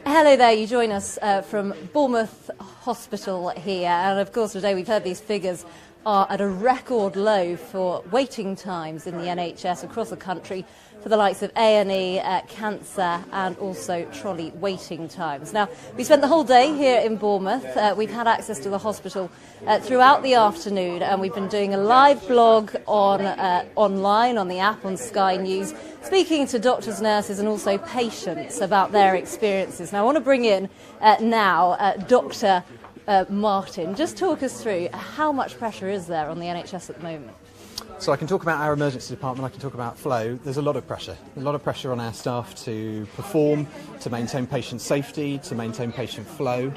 Hello there, you join us from Bournemouth Hospital here, and of course today we've heard these figures are at a record low for waiting times in the NHS across the country for the likes of A&E, cancer and also trolley waiting times. Now, we spent the whole day here in Bournemouth. We've had access to the hospital throughout the afternoon, and we've been doing a live blog online, on the app, on Sky News, speaking to doctors, nurses and also patients about their experiences. Now, I want to bring in Dr. Martin. Just talk us through how much pressure is there on the NHS at the moment? So I can talk about our emergency department, I can talk about flow. There's a lot of pressure on our staff to perform, to maintain patient safety, to maintain patient flow,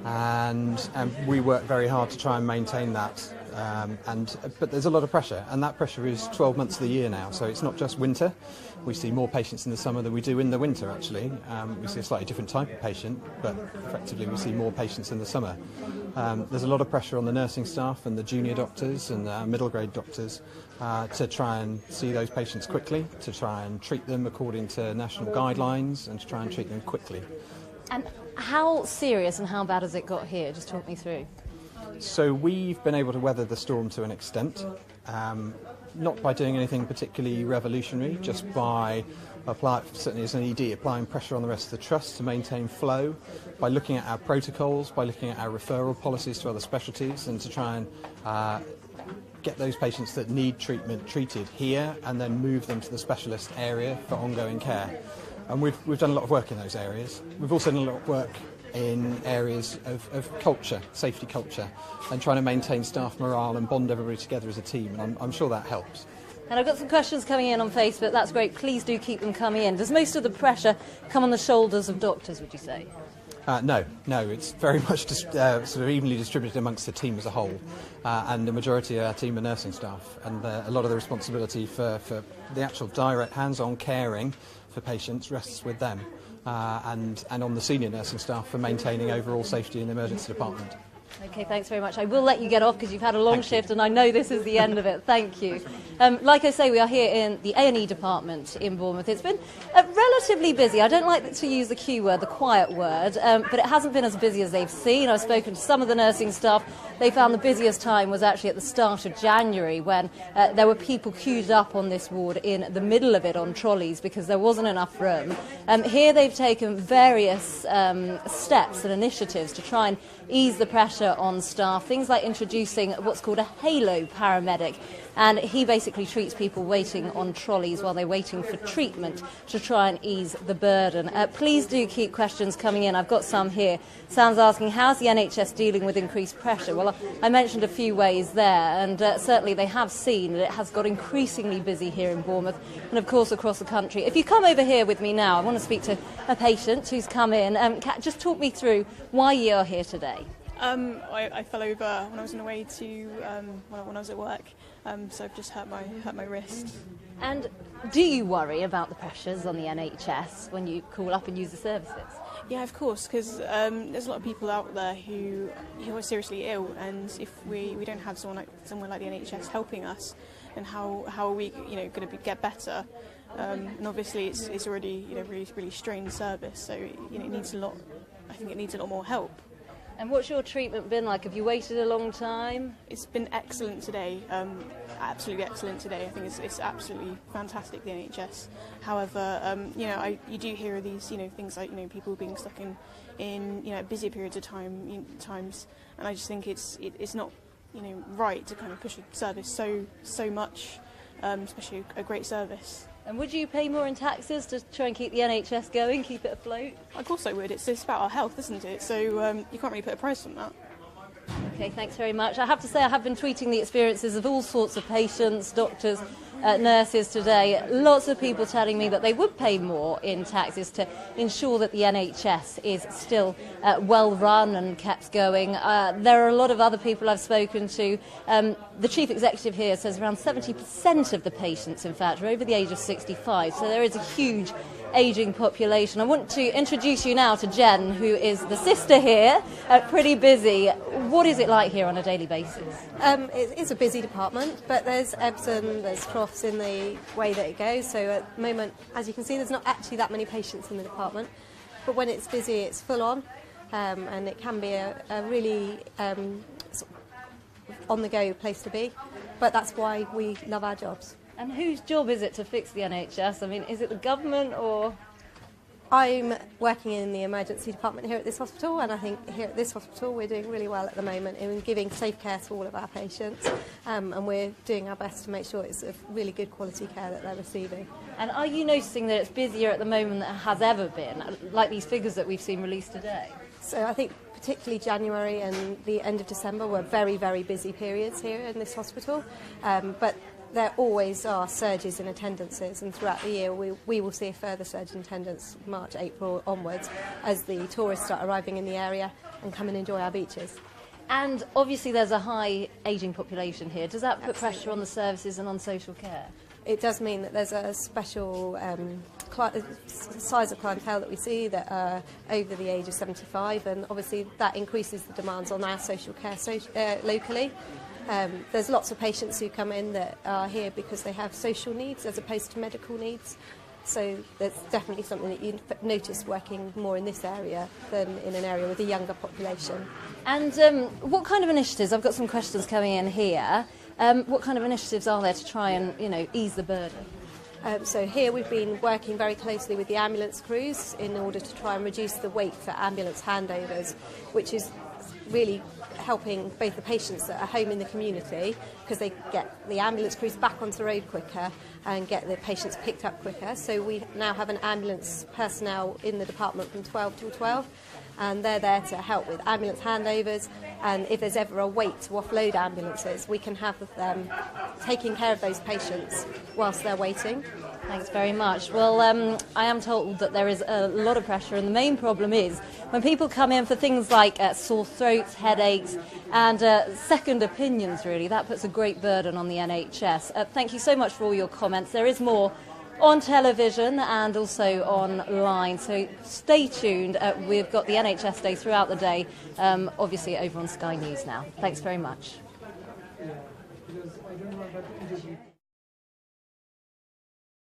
and we work very hard to try and maintain that. But there's a lot of pressure, and that pressure is 12 months of the year now, so it's not just winter. We see more patients in the summer than we do in the winter, actually. We see a slightly different type of patient, but effectively we see more patients in the summer. There's a lot of pressure on the nursing staff and the junior doctors and middle grade doctors to try and see those patients quickly, to try and treat them according to national guidelines and to try and treat them quickly. And how serious and how bad has it got here? Just talk me through. So we've been able to weather the storm to an extent, not by doing anything particularly revolutionary, just by certainly as an ED, applying pressure on the rest of the trust to maintain flow, by looking at our protocols, by looking at our referral policies to other specialties, and to try and get those patients that need treatment treated here and then move them to the specialist area for ongoing care. And we've done a lot of work in those areas. We've also done a lot of work in areas of culture, safety culture, and trying to maintain staff morale and bond everybody together as a team, and I'm sure that helps. And I've got some questions coming in on Facebook. That's great. Please do keep them coming in. Does most of the pressure come on the shoulders of doctors, would you say? No, it's very much sort of evenly distributed amongst the team as a whole, and the majority of our team are nursing staff, and a lot of the responsibility for the actual direct hands-on caring for patients rests with them. And on the senior nursing staff for maintaining overall safety in the emergency department. Okay, thanks very much. I will let you get off because you've had a long shift and I know this is the end of it. Thank you. Like I say, we are here in the A&E department in Bournemouth. It's been relatively busy. I don't like to use the Q word, the quiet word, but it hasn't been as busy as they've seen. I've spoken to some of the nursing staff. They found the busiest time was actually at the start of January when there were people queued up on this ward in the middle of it on trolleys because there wasn't enough room. Here they've taken various steps and initiatives to try and ease the pressure on staff, things like introducing what's called a halo paramedic, and he basically treats people waiting on trolleys while they're waiting for treatment to try and ease the burden. Please do keep questions coming in. I've got some here. Sam's asking, how's the NHS dealing with increased pressure? Well, I mentioned a few ways there, and certainly they have seen that it has got increasingly busy here in Bournemouth and of course across the country. If you come over here with me now, I want to speak to a patient who's come in. Just talk me through why you're here today. I fell over when I was on the way to when I was at work, so I've just hurt my wrist. And do you worry about the pressures on the NHS when you call up and use the services? Yeah, of course, because there's a lot of people out there who are seriously ill, and if we don't have someone like the NHS helping us, then how are we going to get better? And obviously it's already really strained service, so it needs a lot. I think it needs a lot more help. And what's your treatment been like? Have you waited a long time? It's been excellent today, absolutely excellent today. I think it's absolutely fantastic, the NHS. However, you do hear of these things like people being stuck in busier periods of times, and I just think it's not right to kind of push a service so much, especially a great service. And would you pay more in taxes to try and keep the NHS going, keep it afloat? Of course I would. It's about our health, isn't it? So you can't really put a price on that. Okay, thanks very much. I have to say I have been tweeting the experiences of all sorts of patients, doctors, nurses today. Lots of people telling me that they would pay more in taxes to ensure that the NHS is still well run and kept going. There are a lot of other people I've spoken to. The chief executive here says around 70% of the patients, in fact, are over the age of 65. So there is a huge ageing population. I want to introduce you now to Jen, who is the sister here, pretty busy. What is it like here on a daily basis? It is a busy department, but there's ebbs and there's troughs in the way that it goes. So at the moment, as you can see, there's not actually that many patients in the department. But when it's busy, it's full on, and it can be a really sort of on-the-go place to be. But that's why we love our jobs. And whose job is it to fix the NHS? I mean, is it the government or...? I'm working in the emergency department here at this hospital, and I think here at this hospital we're doing really well at the moment in giving safe care to all of our patients, and we're doing our best to make sure it's of really good quality care that they're receiving. And are you noticing that it's busier at the moment than it has ever been, like these figures that we've seen released today? So I think particularly January and the end of December were very, very busy periods here in this hospital, but there always are surges in attendances, and throughout the year we will see a further surge in attendance March, April onwards as the tourists start arriving in the area and come and enjoy our beaches. And obviously there's a high ageing population here. Does that put Absolutely. Pressure on the services and on social care? It does mean that there's a special size of clientele that we see that are over the age of 75, and obviously that increases the demands on our social care locally. There's lots of patients who come in that are here because they have social needs as opposed to medical needs. So that's definitely something that you notice working more in this area than in an area with a younger population. And what kind of initiatives, I've got some questions coming in here, what kind of initiatives are there to try and, ease the burden? So here we've been working very closely with the ambulance crews in order to try and reduce the wait for ambulance handovers, which is really helping both the patients that are home in the community, because they get the ambulance crews back onto the road quicker and get the patients picked up quicker. So we now have an ambulance personnel in the department from 12 till 12, and they're there to help with ambulance handovers, and if there's ever a wait to offload ambulances, we can have them taking care of those patients whilst they're waiting. Thanks very much. Well, I am told that there is a lot of pressure, and the main problem is when people come in for things like sore throats, headaches, and second opinions, really, that puts a great burden on the NHS. Thank you so much for all your comments. There is more on television and also online, so stay tuned. We've got the NHS Day throughout the day, obviously over on Sky News now. Thanks very much.